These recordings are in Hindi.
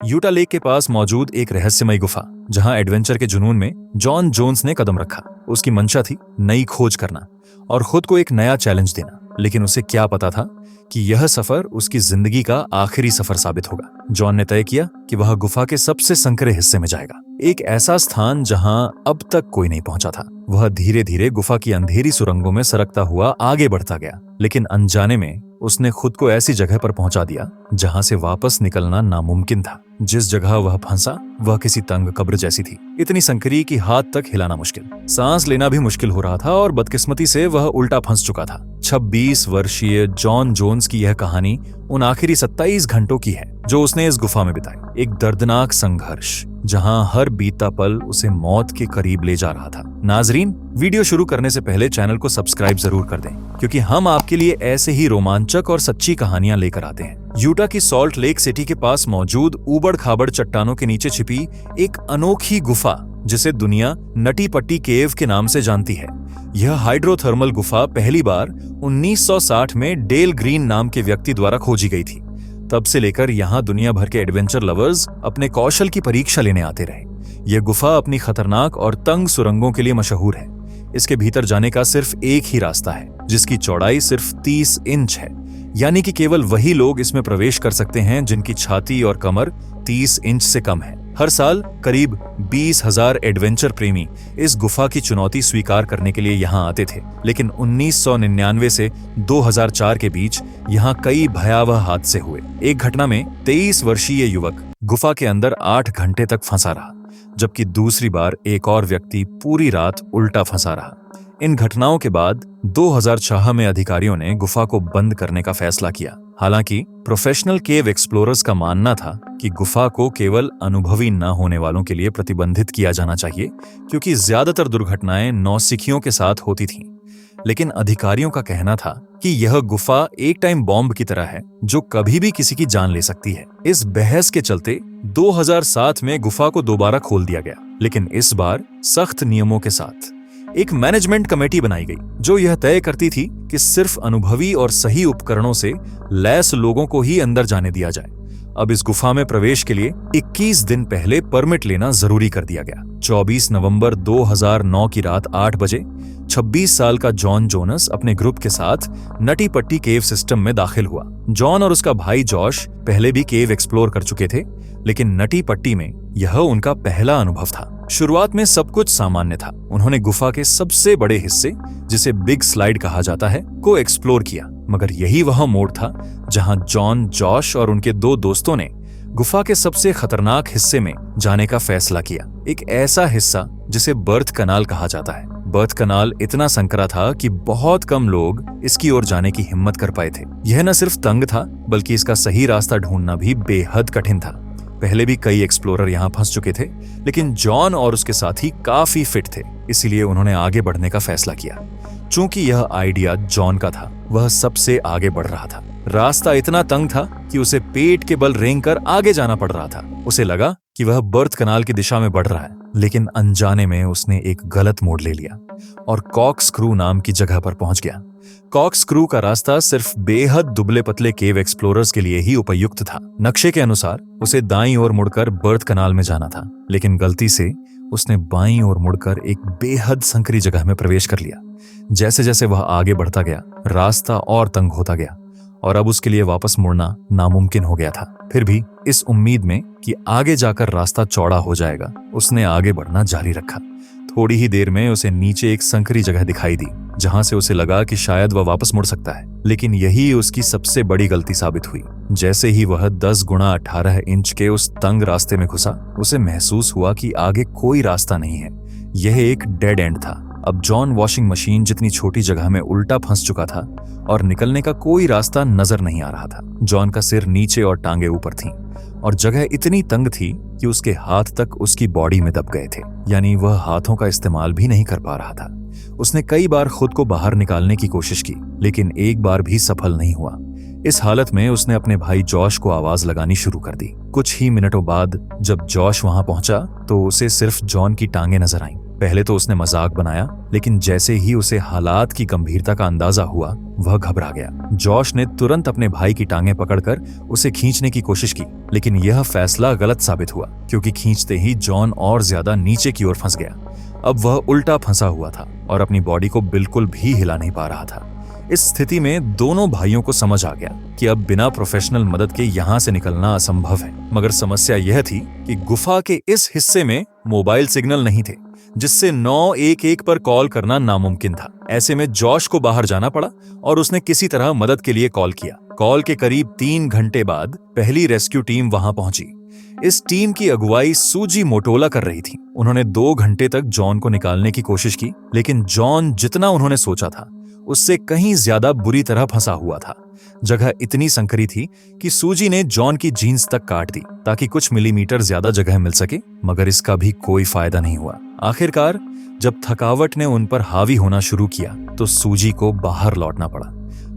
यूटा लेक के पास मौजूद एक रहस्यमय गुफा, जहां एडवेंचर के जुनून में जॉन जोन्स ने कदम रखा। उसकी मंशा थी नई खोज करना और खुद को एक नया चैलेंज देना। लेकिन उसे क्या पता था कि यह सफर उसकी जिंदगी का आखिरी सफर साबित होगा। जॉन ने तय किया कि वह गुफा के सबसे संकरे हिस्से में जाएगा, एक ऐसा स्थान जहां अब तक कोई नहीं पहुंचा था। वह धीरे धीरे गुफा की अंधेरी सुरंगों में सरकता हुआ आगे बढ़ता गया, लेकिन अनजाने में उसने खुद को ऐसी जगह पर पहुंचा दिया जहां से वापस निकलना नामुमकिन था। जिस जगह वह फंसा वह किसी तंग कब्र जैसी थी, इतनी संकरी कि हाथ तक हिलाना मुश्किल, सांस लेना भी मुश्किल हो रहा था और बदकिस्मती से वह उल्टा फंस चुका था। 26 वर्षीय जॉन जोन्स की यह कहानी उन आखिरी 27 घंटों की है जो उसने इस गुफा में बिताई। एक दर्दनाक संघर्ष जहां हर बीता पल उसे मौत के करीब ले जा रहा था। नाजरीन, वीडियो शुरू करने से पहले चैनल को सब्सक्राइब जरूर कर दें, क्योंकि हम आपके लिए ऐसे ही रोमांचक और सच्ची कहानियां लेकर आते हैं। यूटा की सॉल्ट लेक सिटी के पास मौजूद ऊबड़ खाबड़ चट्टानों के नीचे छिपी एक अनोखी गुफा, जिसे दुनिया नटी पट्टी केव के नाम से जानती है। यह हाइड्रोथर्मल गुफा पहली बार 1960 में डेल ग्रीन नाम के व्यक्ति द्वारा खोजी गई थी। तब से लेकर यहाँ दुनिया भर के एडवेंचर लवर्स अपने कौशल की परीक्षा लेने आते रहे। यह गुफा अपनी खतरनाक और तंग सुरंगों के लिए मशहूर है। इसके भीतर जाने का सिर्फ एक ही रास्ता है, जिसकी चौड़ाई सिर्फ 30 इंच है, यानी कि केवल वही लोग इसमें प्रवेश कर सकते हैं जिनकी छाती और कमर 30 इंच से कम है। हर साल करीब 20,000 एडवेंचर प्रेमी इस गुफा की चुनौती स्वीकार करने के लिए यहाँ आते थे, लेकिन 1999 से 2004 के बीच यहाँ कई भयावह हादसे हुए। एक घटना में 23 वर्षीय युवक गुफा के अंदर 8 घंटे तक फंसा रहा, जबकि दूसरी बार एक और व्यक्ति पूरी रात उल्टा फंसा रहा। इन घटनाओं के बाद 2006 में अधिकारियों ने गुफा को बंद करने का फैसला किया। हालांकि प्रोफेशनल केव एक्सप्लोरर्स का मानना था कि गुफा को केवल अनुभवी न होने वालों के लिए प्रतिबंधित किया जाना चाहिए, क्योंकि ज्यादातर दुर्घटनाएं नौसिखियों के साथ होती थीं। लेकिन अधिकारियों का कहना था कि यह गुफा एक टाइम बॉम्ब की तरह है जो कभी भी किसी की जान ले सकती है। इस बहस के चलते 2007 में गुफा को दोबारा खोल दिया गया, लेकिन इस बार सख्त नियमों के साथ। एक मैनेजमेंट कमेटी बनाई गई जो यह तय करती थी कि सिर्फ अनुभवी और सही उपकरणों से लैस लोगों को ही अंदर जाने दिया जाए। अब इस गुफा में प्रवेश के लिए 21 दिन पहले परमिट लेना जरूरी कर दिया गया। 24 नवंबर 2009 की रात 8 बजे 26 साल का जॉन जोनस अपने ग्रुप के साथ नटी पट्टी केव सिस्टम में दाखिल हुआ। जॉन और उसका भाई जॉश पहले भी केव एक्सप्लोर कर चुके थे, लेकिन नटी पट्टी में यह उनका पहला अनुभव था। शुरुआत में सब कुछ सामान्य था। उन्होंने गुफा के सबसे बड़े हिस्से, जिसे बिग स्लाइड कहा जाता है, को एक्सप्लोर किया, मगर यही वह मोड़ था जहां जॉन, जॉश और उनके 2 दोस्तों ने गुफा के सबसे खतरनाक हिस्से में जाने का फैसला किया। एक ऐसा हिस्सा जिसे बर्थ कनाल कहा जाता है। बर्थ कनाल इतना संकरा था कि बहुत कम लोग इसकी ओर जाने की हिम्मत कर पाए थे। यह न सिर्फ तंग था, बल्कि इसका सही रास्ता ढूंढना भी बेहद कठिन था। पहले भी कई एक्सप्लोरर यहाँ फंस चुके थे, लेकिन जॉन और उसके साथी काफी फिट थे, इसीलिए उन्होंने आगे बढ़ने का फैसला किया। चूंकि यह आइडिया जॉन का था, वह सबसे आगे बढ़ रहा था। रास्ता इतना तंग था कि उसे पेट के बल रेंगकर आगे जाना पड़ रहा था। उसे लगा कि वह बर्थ कनाल की दिशा में बढ़ रहा है, लेकिन अनजाने में उसने एक गलत मोड़ ले लिया और कॉक स्क्रू नाम की जगह पर पहुंच गया। कॉक स्क्रू का रास्ता सिर्फ बेहद दुबले पतले केव एक्सप्लोरर्स के लिए ही उपयुक्त था। नक्शे के अनुसार उसे दाईं ओर मुड़कर बर्थ कनाल में जाना था, लेकिन गलती से उसने बाईं ओर मुड़कर एक बेहद संकरी जगह में प्रवेश कर लिया। जैसे जैसे वह आगे बढ़ता गया, रास्ता और तंग होता गया और अब उसके लिए वापस मुड़ना नामुमकिन हो गया था। फिर भी इस उम्मीद में कि आगे जाकर रास्ता चौड़ा हो जाएगा, उसने आगे बढ़ना जारी रखा। थोड़ी ही देर में उसे नीचे एक संकरी जगह दिखाई दी, जहां से उसे लगा कि शायद वह वापस मुड़ सकता है, लेकिन यही उसकी सबसे बड़ी गलती साबित हुई। जैसे ही वह 10 गुणा 18 इंच के उस तंग रास्ते में घुसा, उसे महसूस हुआ कि आगे कोई रास्ता नहीं है। यह एक डेड एंड था। अब जॉन वॉशिंग मशीन जितनी छोटी जगह में उल्टा फंस चुका था और निकलने का कोई रास्ता नजर नहीं आ रहा था। जॉन का सिर नीचे और टांगे ऊपर थीं और जगह इतनी तंग थी कि उसके हाथ तक उसकी बॉडी में दब गए थे, यानी वह हाथों का इस्तेमाल भी नहीं कर पा रहा था। उसने कई बार खुद को बाहर निकालने की कोशिश की, लेकिन एक बार भी सफल नहीं हुआ। इस हालत में उसने अपने भाई जॉश को आवाज लगानी शुरू कर दी। कुछ ही मिनटों बाद जब जॉश वहां पहुंचा तो उसे सिर्फ जॉन की टांगे नजर आईं। पहले तो उसने मजाक बनाया, लेकिन जैसे ही उसे हालात की गंभीरता का अंदाजा हुआ वह घबरा गया। जॉश ने तुरंत अपने भाई की टांगें पकड़कर उसे खींचने की कोशिश की, लेकिन यह फैसला गलत साबित हुआ क्योंकि खींचते ही जॉन और ज्यादा नीचे की ओर फंस गया। अब वह उल्टा फंसा हुआ था और अपनी बॉडी को बिल्कुल भी हिला नहीं पा रहा था। इस स्थिति में दोनों भाइयों को समझ आ गया कि अब बिना प्रोफेशनल मदद के यहाँ से निकलना असंभव है। मगर समस्या यह थी कि गुफा के इस हिस्से में मोबाइल सिग्नल नहीं थे, जिससे 911 पर कॉल करना नामुमकिन था। ऐसे में जॉश को बाहर जाना पड़ा और उसने किसी तरह मदद के लिए कॉल किया। कॉल के करीब 3 घंटे बाद पहली रेस्क्यू टीम वहां पहुंची। इस टीम की अगुवाई सूजी मोटोला कर रही थी। उन्होंने 2 घंटे तक जॉन को निकालने की कोशिश की, लेकिन जॉन जितना उन्होंने सोचा था उससे कहीं ज्यादा बुरी तरह फंसा हुआ था। जगह इतनी संकरी थी कि सूजी ने जॉन की जीन्स तक काट दी ताकि कुछ मिलीमीटर ज्यादा जगह मिल सके, मगर इसका भी कोई फायदा नहीं हुआ। आखिरकार जब थकावट ने उन पर हावी होना शुरू किया तो सूजी को बाहर लौटना पड़ा।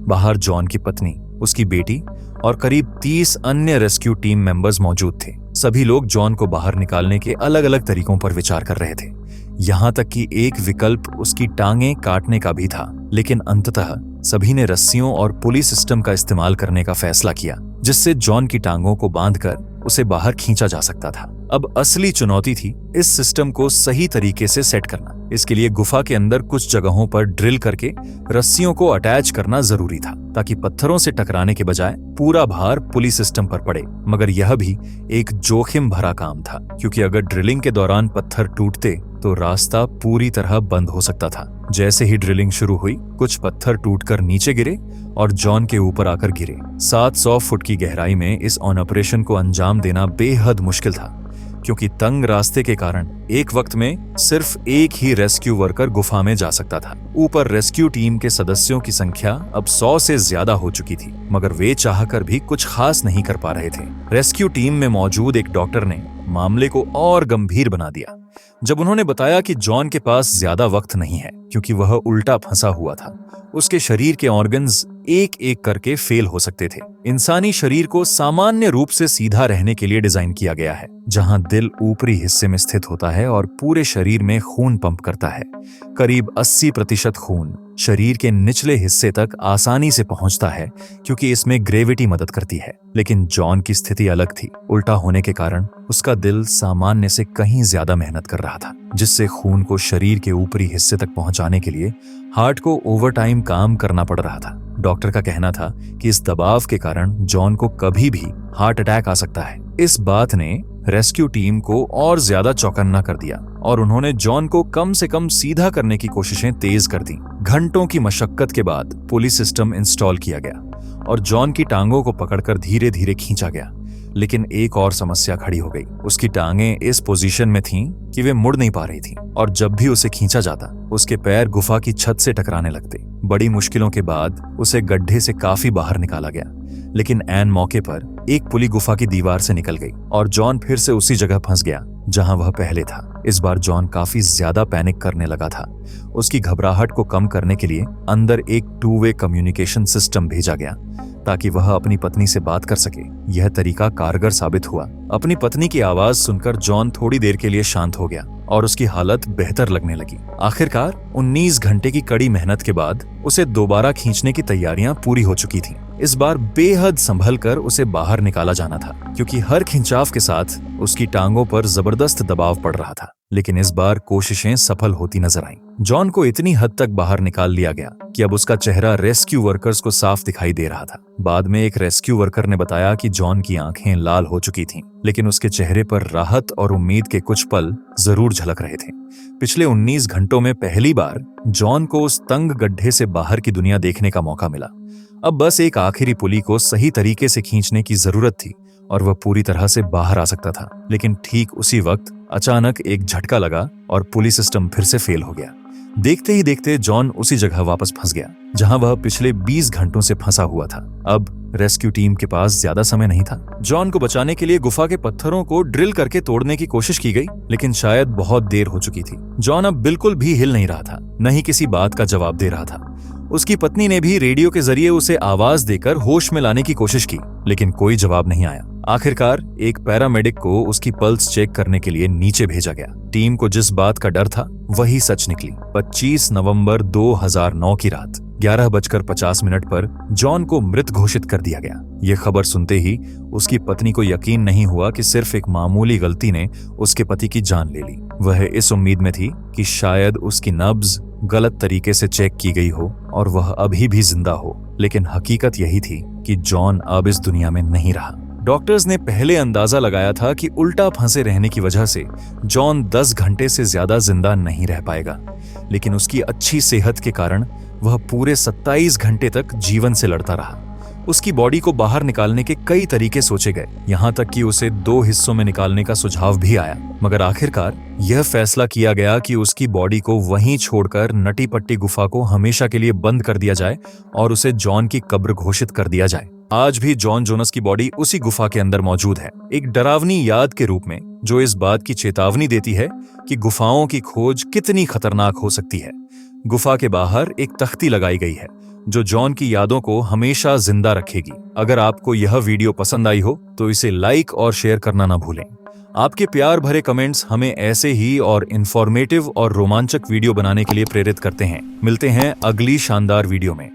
बाहर जॉन की पत्नी, उसकी बेटी और करीब 30 अन्य रेस्क्यू टीम मेंबर्स मौजूद थे। सभी लोग जॉन को बाहर निकालने के अलग अलग तरीकों पर विचार कर रहे थे। यहां तक कि एक विकल्प उसकी टांगें काटने का भी था, लेकिन अंततः सभी ने रस्सियों और पुली सिस्टम का इस्तेमाल करने का फैसला किया, जिससे जॉन की टांगों को बांधकर उसे बाहर खींचा जा सकता था। अब असली चुनौती थी इस सिस्टम को सही तरीके से सेट करना। इसके लिए गुफा के अंदर कुछ जगहों पर ड्रिल करके रस्सियों को अटैच करना जरूरी था, ताकि पत्थरों से टकराने के बजाय पूरा भार पुली सिस्टम पर पड़े। मगर यह भी एक जोखिम भरा काम था, क्योंकि अगर ड्रिलिंग के दौरान पत्थर टूटते तो रास्ता पूरी तरह बंद हो सकता था। जैसे ही ड्रिलिंग शुरू हुई, कुछ पत्थर टूटकर नीचे गिरे और जॉन के ऊपर आकर गिरे। 700 फुट की गहराई में इस ऑपरेशन को अंजाम देना बेहद मुश्किल था, क्योंकि तंग रास्ते के कारण एक वक्त में सिर्फ एक ही रेस्क्यू वर्कर गुफा में जा सकता था। ऊपर रेस्क्यू टीम के सदस्यों की संख्या अब 100 से ज्यादा हो चुकी थी, मगर वे चाहकर भी कुछ खास नहीं कर पा रहे थे। रेस्क्यू टीम में मौजूद एक डॉक्टर ने मामले को और गंभीर बना दिया जब उन्होंने बताया कि जॉन के पास ज्यादा वक्त नहीं है, क्योंकि वह उल्टा फंसा हुआ था। उसके शरीर के ऑर्गन्स एक एक करके फेल हो सकते थे। इंसानी शरीर को सामान्य रूप से सीधा रहने के लिए डिजाइन किया गया है, जहां दिल ऊपरी हिस्से में स्थित होता है और पूरे शरीर में खून पंप करता है। करीब 80% खून शरीर के निचले हिस्से तक आसानी से पहुंचता है, क्योंकि इसमें ग्रेविटी मदद करती है। लेकिन जॉन की स्थिति अलग थी। उल्टा होने के कारण उसका दिल सामान्य से कहीं ज्यादा मेहनत कर रहा था, जिससे खून को शरीर के ऊपरी हिस्से तक पहुंचाने के लिए हार्ट को ओवरटाइम काम करना पड़ रहा था। डॉक्टर का कहना था कि इस दबाव के कारण जॉन को कभी भी हार्ट अटैक आ सकता है। इस बात ने रेस्क्यू टीम को और ज्यादा चौकन्ना कर दिया और उन्होंने जॉन को कम से कम सीधा करने की कोशिशें तेज कर दी। घंटों की मशक्कत के बाद पुलिस सिस्टम इंस्टॉल किया गया और जॉन की टांगों को पकड़कर धीरे धीरे खींचा गया। लेकिन एक और समस्या खड़ी हो गई। उसकी टांगें इस पोजीशन में थीं कि वे मुड़ नहीं पा रही थीं, और जब भी उसे खींचा जाता उसके पैर गुफा की छत से टकराने लगते। बड़ी मुश्किलों के बाद उसे गड्ढे से काफी बाहर निकाला गया, लेकिन ऐन मौके पर एक पुली गुफा की दीवार से निकल गई और जॉन फिर से उसी जगह फंस गया जहां वह पहले था। इस बार जॉन काफी ज्यादा पैनिक करने लगा था। उसकी घबराहट को कम करने के लिए अंदर एक 2-वे कम्युनिकेशन सिस्टम भेजा गया ताकि वह अपनी पत्नी से बात कर सके। यह तरीका कारगर साबित हुआ। अपनी पत्नी की आवाज सुनकर जॉन थोड़ी देर के लिए शांत हो गया और उसकी हालत बेहतर लगने लगी। आखिरकार 19 घंटे की कड़ी मेहनत के बाद उसे दोबारा खींचने की तैयारियां पूरी हो चुकी थीं। इस बार बेहद संभल कर उसे बाहर निकाला जाना था, क्योंकि हर खिंचाव के साथ उसकी टांगों पर जबरदस्त दबाव पड़ रहा था। लेकिन इस बार कोशिशें सफल होती नजर आईं। जॉन को इतनी हद तक बाहर निकाल लिया गया कि अब उसका चेहरा रेस्क्यू वर्कर्स को साफ दिखाई दे रहा था। बाद में एक रेस्क्यू वर्कर ने बताया कि जॉन की आंखें लाल हो चुकी थीं, लेकिन उसके चेहरे पर राहत और उम्मीद के कुछ पल जरूर झलक रहे थे। पिछले 19 घंटों में पहली बार जॉन को उस तंग गड्ढे से बाहर की दुनिया देखने का मौका मिला। अब बस एक आखिरी पुली को सही तरीके से खींचने की जरूरत थी और वह पूरी तरह से बाहर आ सकता था। लेकिन ठीक उसी वक्त अचानक एक झटका लगा और पुली सिस्टम फिर से फेल हो गया। देखते ही देखते जॉन उसी जगह वापस फंस गया जहां वह पिछले 20 घंटों से फंसा हुआ था। अब रेस्क्यू टीम के पास ज्यादा समय नहीं था। जॉन को बचाने के लिए गुफा के पत्थरों को ड्रिल करके तोड़ने की कोशिश की गई, लेकिन शायद बहुत देर हो चुकी थी। जॉन अब बिल्कुल भी हिल नहीं रहा था, न ही किसी बात का जवाब दे रहा था। उसकी पत्नी ने भी रेडियो के जरिए उसे आवाज देकर होश में लाने की कोशिश की, लेकिन कोई जवाब नहीं आया। आखिरकार एक पैरामेडिक को उसकी पल्स चेक करने के लिए नीचे भेजा गया। टीम को जिस बात का डर था वही सच निकली। 25 नवंबर 2009 की रात 11:50 पर जॉन को मृत घोषित कर दिया गया। यह खबर सुनते ही उसकी पत्नी को यकीन नहीं हुआ कि सिर्फ एक मामूली गलती ने उसके पति की जान ले ली। वह इस उम्मीद में थी कि शायद उसकी नब्ज गलत तरीके से चेक की गई हो और वह अभी भी जिंदा हो, लेकिन हकीकत यही थी कि जॉन अब इस दुनिया में नहीं रहा। डॉक्टर्स ने पहले अंदाजा लगाया था कि उल्टा फंसे रहने की वजह से जॉन 10 घंटे से ज्यादा जिंदा नहीं रह पाएगा, लेकिन उसकी अच्छी सेहत के कारण वह पूरे 27 घंटे तक जीवन से लड़ता रहा। उसकी बॉडी को बाहर निकालने के कई तरीके सोचे गए, यहाँ तक कि उसे 2 हिस्सों में निकालने का सुझाव भी आया, मगर आखिरकार यह फैसला किया गया कि उसकी बॉडी को वहीं छोड़कर नटी पट्टी गुफा को हमेशा के लिए बंद कर दिया जाए और उसे जॉन की कब्र घोषित कर दिया जाए। आज भी जॉन जोनस की बॉडी उसी गुफा के अंदर मौजूद है, एक डरावनी याद के रूप में जो इस बात की चेतावनी देती है कि गुफाओं की खोज कितनी खतरनाक हो सकती है। गुफा के बाहर एक तख्ती लगाई गई है जो जॉन की यादों को हमेशा जिंदा रखेगी। अगर आपको यह वीडियो पसंद आई हो तो इसे लाइक और शेयर करना ना भूलें। आपके प्यार भरे कमेंट्स हमें ऐसे ही और इंफॉर्मेटिव और रोमांचक वीडियो बनाने के लिए प्रेरित करते हैं। मिलते हैं अगली शानदार वीडियो में।